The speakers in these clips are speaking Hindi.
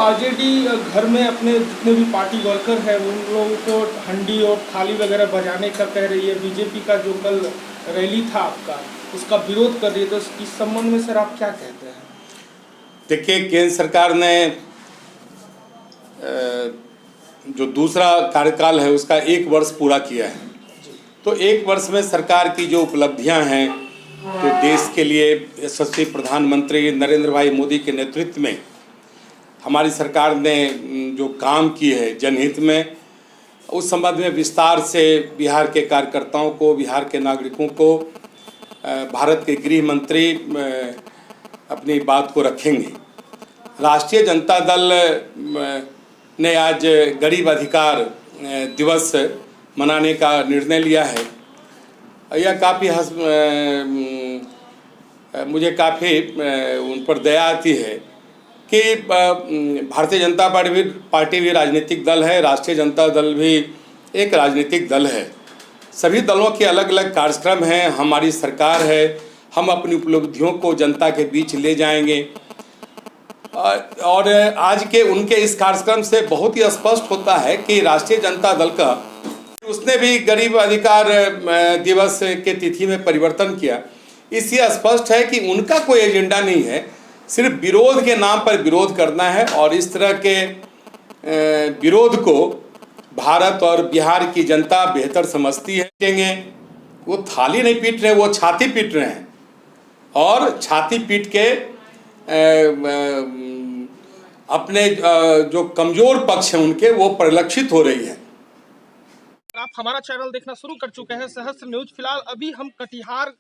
आरजेडी घर में अपने जितने भी पार्टी वर्कर हैं उन लोगों को हंडी और थाली वगैरह बजाने का कह रही है। बीजेपी का जो कल रैली था आपका, उसका विरोध कर रही है, तो इस संबंध में सर आप क्या कहते हैं? देखिए, केंद्र सरकार ने जो दूसरा कार्यकाल है उसका 1 वर्ष पूरा किया है। तो 1 वर्ष में सरकार की जो उपलब्धियां हैं, तो देश के लिए यशस्वी प्रधानमंत्री नरेंद्र भाई मोदी के नेतृत्व में हमारी सरकार ने जो काम की है जनहित में, उस संबंध में विस्तार से बिहार के कार्यकर्ताओं को, बिहार के नागरिकों को भारत के गृह मंत्री अपनी बात को रखेंगे। राष्ट्रीय जनता दल ने आज गरीब अधिकार दिवस मनाने का निर्णय लिया है। यह काफ़ी मुझे काफ़ी उन पर दया आती है कि भारतीय जनता पार्टी भी राजनीतिक दल है, राष्ट्रीय जनता दल भी एक राजनीतिक दल है। सभी दलों के अलग अलग कार्यक्रम हैं। हमारी सरकार है, हम अपनी उपलब्धियों को जनता के बीच ले जाएंगे। और आज के उनके इस कार्यक्रम से बहुत ही स्पष्ट होता है कि राष्ट्रीय जनता दल का उसने भी गरीब अधिकार दिवस के तिथि में परिवर्तन किया। इससे स्पष्ट है कि उनका कोई एजेंडा नहीं है, सिर्फ विरोध के नाम पर विरोध करना है। और इस तरह के विरोध को भारत और बिहार की जनता बेहतर समझती है। वो थाली नहीं पीट रहे, वो छाती पीट रहे हैं, और छाती पीट के अपने जो कमजोर पक्ष हैं उनके, वो परिलक्षित हो रही है। आप हमारा चैनल देखना शुरू कर चुके हैं, सहस्त्र न्यूज। फिलहाल अभी हम कटिहार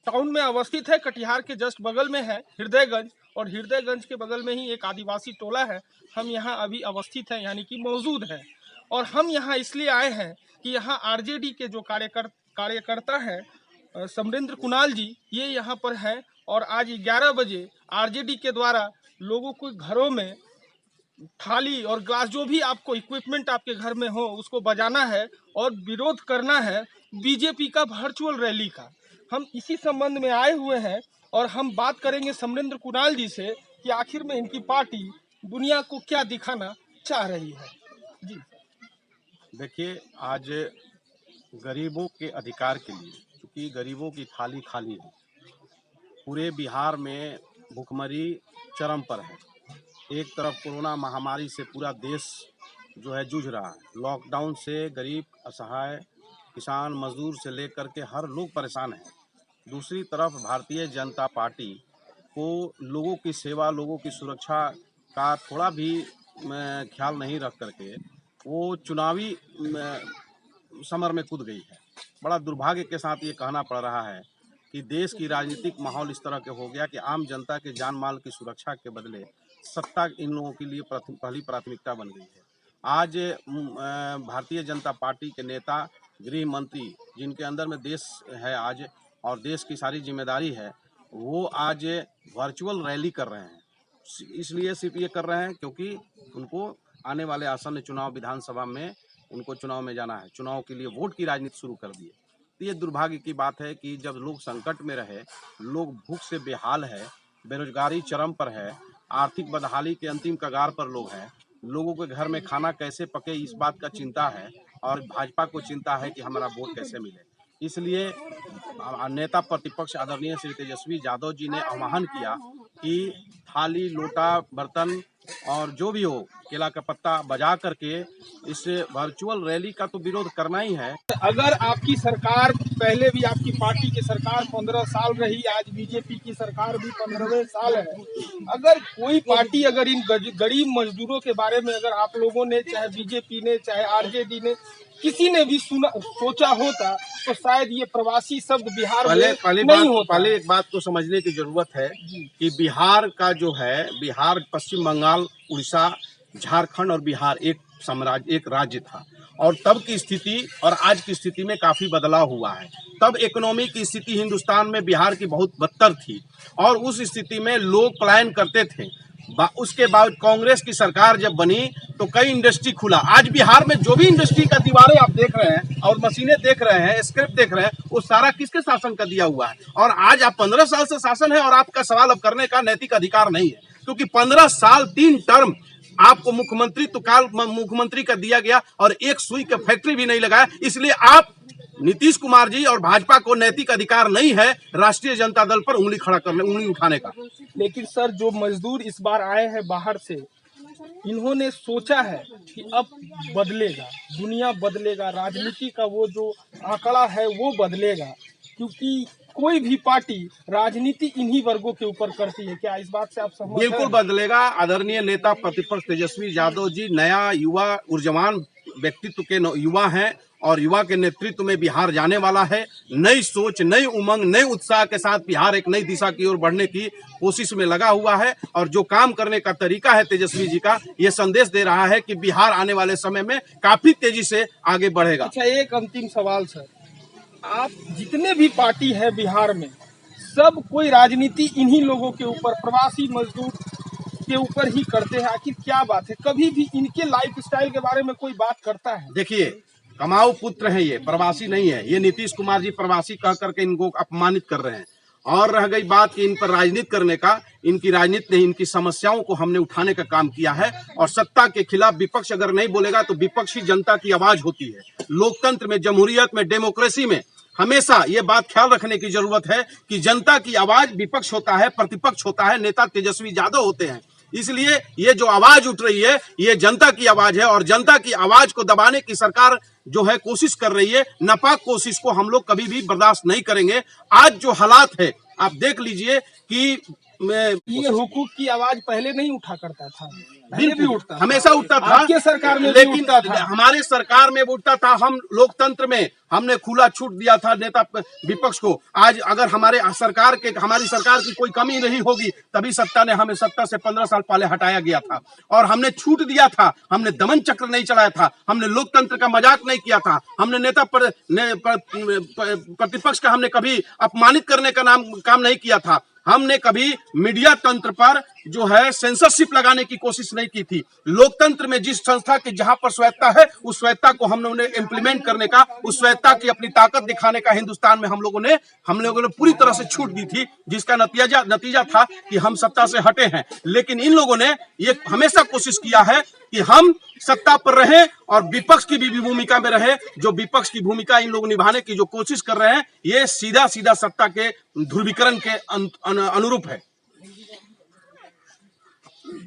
टाउन में अवस्थित है। कटिहार के जस्ट बगल में है हृदयगंज, और हृदयगंज के बगल में ही एक आदिवासी टोला है। हम यहाँ अभी अवस्थित हैं, यानी कि मौजूद हैं। और हम यहाँ इसलिए आए हैं कि यहाँ आरजेडी के जो कार्यकर्ता हैं समरेंद्र कुणाल जी, ये यहाँ पर हैं। और आज 11 बजे आरजेडी के द्वारा लोगों को घरों में थाली और ग्लास, जो भी आपको इक्विपमेंट आपके घर में हो, उसको बजाना है और विरोध करना है बीजेपी का वर्चुअल रैली का। हम इसी संबंध में आए हुए हैं और हम बात करेंगे समरेंद्र कुणाल जी से कि आखिर में इनकी पार्टी दुनिया को क्या दिखाना चाह रही है। जी देखिए, आज गरीबों के अधिकार के लिए, क्योंकि गरीबों की थाली खाली है, पूरे बिहार में भूखमरी चरम पर है। एक तरफ कोरोना महामारी से पूरा देश जो है जूझ रहा है। लॉकडाउन से गरीब, असहाय, किसान, मजदूर से लेकर के हर लोग परेशान हैं। दूसरी तरफ भारतीय जनता पार्टी को लोगों की सेवा, लोगों की सुरक्षा का थोड़ा भी ख्याल नहीं रख करके वो चुनावी समर में कूद गई है। बड़ा दुर्भाग्य के साथ ये कहना पड़ रहा है कि देश की राजनीतिक माहौल इस तरह के हो गया कि आम जनता के जान माल की सुरक्षा के बदले सत्ता इन लोगों के लिए पहली प्राथमिकता बन गई है। आज भारतीय जनता पार्टी के नेता, गृह मंत्री, जिनके अंदर में देश है आज और देश की सारी जिम्मेदारी है, वो आज वर्चुअल रैली कर रहे हैं। इसलिए सिर्फ ये कर रहे हैं क्योंकि उनको आने वाले आसन्न चुनाव, विधानसभा में उनको चुनाव में जाना है। चुनाव के लिए वोट की राजनीति शुरू कर दी है। तो ये दुर्भाग्य की बात है कि जब लोग संकट में रहे, लोग भूख से बेहाल है, बेरोजगारी चरम पर है, आर्थिक बदहाली के अंतिम कगार पर लोग हैं, लोगों के घर में खाना कैसे पके इस बात का चिंता है, और भाजपा को चिंता है कि हमारा वोट कैसे मिले। इसलिए नेता प्रतिपक्ष आदरणीय श्री तेजस्वी यादव जी ने आह्वान किया कि थाली, लोटा, बर्तन और जो भी हो, केला का पत्ता बजा करके इस वर्चुअल रैली का तो विरोध करना ही है। अगर आपकी सरकार, पहले भी आपकी पार्टी की सरकार 15 साल रही, आज बीजेपी की सरकार भी 15वें साल है, अगर कोई पार्टी अगर इन गरीब मजदूरों के बारे में अगर आप लोगों ने, चाहे बीजेपी ने, चाहे आरजेडी ने, किसी ने भी सोचा होता, तो शायद ये प्रवासी शब्द बिहार में नहीं होता। पहले एक बात तो समझने की जरूरत है कि बिहार का जो है, बिहार, पश्चिम बंगाल, उड़ीसा, झारखंड और बिहार एक साम्राज्य, एक राज्य था। और तब की स्थिति और आज की स्थिति में काफी बदलाव हुआ है। तब इकोनॉमी की स्थिति हिंदुस्तान में बिहार की बहुत बदतर थी और उस स्थिति में लोग पलायन करते थे। उसके बाद कांग्रेस की सरकार जब बनी तो कई इंडस्ट्री खुला। आज बिहार में जो भी इंडस्ट्री का दीवारें आप देख रहे हैं और मशीनें देख रहे हैं, स्क्रिप्ट देख रहे हैं, वो सारा किसके शासन का दिया हुआ है। और आज आप 15 साल से शासन है और आपका सवाल अब करने का नैतिक अधिकार नहीं है, क्योंकि 15 साल 3 टर्म आपको मुख्यमंत्री तो काल मुख्यमंत्री का दिया गया और एक सुई का फैक्ट्री भी नहीं लगाया। इसलिए आप नीतीश कुमार जी और भाजपा को नैतिक अधिकार नहीं है राष्ट्रीय जनता दल पर उंगली उठाने का। लेकिन सर, जो मजदूर इस बार आए हैं बाहर से, इन्होंने सोचा है कि अब बदलेगा, दुनिया बदलेगा, राजनीति का वो जो आंकड़ा है वो बदलेगा, क्योंकि कोई भी पार्टी राजनीति इन्हीं वर्गों के ऊपर करती है। क्या इस बात से आप सहमत हैं? बिल्कुल बदलेगा। आदरणीय नेता प्रतिपक्ष तेजस्वी यादव जी नया युवा ऊर्जावान व्यक्तित्व के युवा हैं और युवा के नेतृत्व में बिहार जाने वाला है। नई सोच, नई उमंग, नए उत्साह के साथ बिहार एक नई दिशा की ओर बढ़ने की कोशिश में लगा हुआ है और जो काम करने का तरीका है तेजस्वी जी का, ये संदेश दे रहा है कि बिहार आने वाले समय में काफी तेजी से आगे बढ़ेगा। अच्छा, एक अंतिम सवाल सर, आप जितने भी पार्टी है बिहार में, सब कोई राजनीति इन्हीं लोगों के ऊपर, प्रवासी मजदूर के ऊपर ही करते हैं। आखिर क्या बात है? कभी भी इनके लाइफ स्टाइल के बारे में कोई बात करता है? देखिए, कमाऊ पुत्र है, ये प्रवासी नहीं है। ये नीतीश कुमार जी प्रवासी कह करके इनको अपमानित कर रहे हैं। और रह गई बात कि इन पर राजनीति करने का, इनकी राजनीति नहीं, इनकी समस्याओं को हमने उठाने का काम किया है। और सत्ता के खिलाफ विपक्ष अगर नहीं बोलेगा तो विपक्ष ही जनता की आवाज होती है। लोकतंत्र में, जमहूरियत में, डेमोक्रेसी में हमेशा ये बात ख्याल रखने की जरूरत है कि जनता की आवाज विपक्ष होता है, प्रतिपक्ष होता है, नेता तेजस्वी यादव होते हैं। इसलिए ये जो आवाज उठ रही है ये जनता की आवाज है और जनता की आवाज को दबाने की सरकार जो है कोशिश कर रही है। नापाक कोशिश को हम लोग कभी भी बर्दाश्त नहीं करेंगे। आज जो हालात है आप देख लीजिए कि ये हुकूक की आवाज पहले नहीं उठा करता था, पहले भी उठता, हमेशा उठता था। आपके सरकार में लेकिन उठता था। हमारे सरकार में उठता था। हम लोकतंत्र में हमने खुला छूट दिया था नेता विपक्ष को। आज अगर हमारी सरकार की कोई कमी नहीं होगी तभी सत्ता ने हमें सत्ता से 15 साल पहले हटाया गया था और हमने छूट दिया था। हमने दमन चक्र नहीं चलाया था, हमने लोकतंत्र का मजाक नहीं किया था, हमने नेता प्रतिपक्ष का हमने कभी अपमानित करने का काम नहीं किया था। हमने कभी मीडिया तंत्र पर जो है सेंसरशिप लगाने की कोशिश नहीं की थी। लोकतंत्र में जिस संस्था की जहां पर स्वायत्ता है उस स्वायत्ता को हम लोगों ने इम्प्लीमेंट करने का, उस स्वायत्ता की अपनी ताकत दिखाने का हिंदुस्तान में हम लोगों ने पूरी तरह से छूट दी थी, जिसका नतीजा था कि हम सत्ता से हटे हैं। लेकिन इन लोगों ने ये हमेशा कोशिश किया है कि हम सत्ता पर रहे और विपक्ष की भी भूमिका में रहे। जो विपक्ष की भूमिका इन लोग निभाने की जो कोशिश कर रहे हैं ये सीधा सीधा सत्ता के ध्रुवीकरण के अनुरूप है।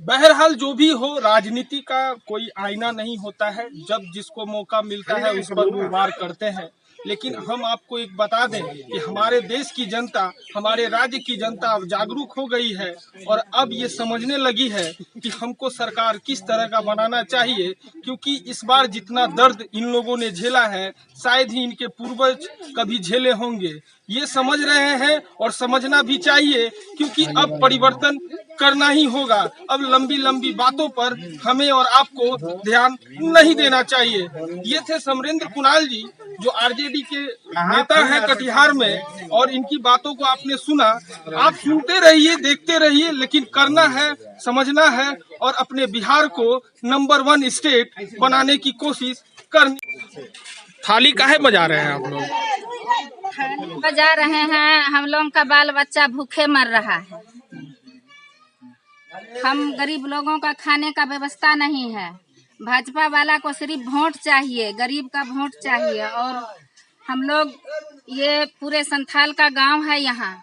बहरहाल जो भी हो, राजनीति का कोई आईना नहीं होता है। जब जिसको मौका मिलता है उस पर वो वार करते हैं। लेकिन हम आपको एक बता दें कि हमारे देश की जनता, हमारे राज्य की जनता अब जागरूक हो गई है और अब ये समझने लगी है कि हमको सरकार किस तरह का बनाना चाहिए, क्योंकि इस बार जितना दर्द इन लोगों ने झेला है शायद ही इनके पूर्वज कभी झेले होंगे। ये समझ रहे हैं और समझना भी चाहिए, क्योंकि अब परिवर्तन करना ही होगा। अब लंबी लंबी बातों पर हमें और आपको ध्यान नहीं देना चाहिए। ये थे समरेंद्र कुणाल जी, जो आरजेडी के नेता हैं कटिहार में, और इनकी बातों को आपने सुना। आप सुनते रहिए, देखते रहिए, लेकिन करना है, समझना है और अपने बिहार को नंबर 1 स्टेट बनाने की कोशिश करनी। थाली काहे बजा रहे हैं आप लोग? बजा रहे हैं, हम लोगों का बाल बच्चा भूखे मर रहा है। हम गरीब लोगों का खाने का व्यवस्था नहीं है। भाजपा वाला को सिर्फ वोट चाहिए, गरीब का वोट चाहिए। और हम लोग, ये पूरे संथाल का गांव है, यहाँ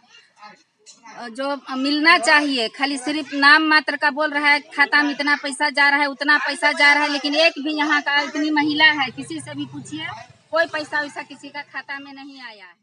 जो मिलना चाहिए खाली सिर्फ नाम मात्र का बोल रहा है, खाता में इतना पैसा जा रहा है, उतना पैसा जा रहा है, लेकिन एक भी यहाँ का इतनी महिला है, किसी से भी पूछिए, कोई पैसा वैसा किसी का खाता में नहीं आया है।